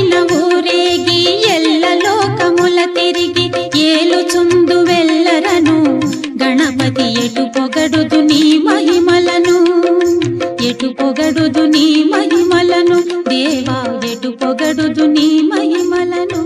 పైన ఊరేగి ఎల్ల లోకముల తిరిగి ఏలుచుందు వెల్లరను గణపతి ఎటు పొగడుదు నీ మహిమలను ఎటు పొగడుదు నీ మహిమలను దేవా ఎటు పొగడుదు నీ మహిమలను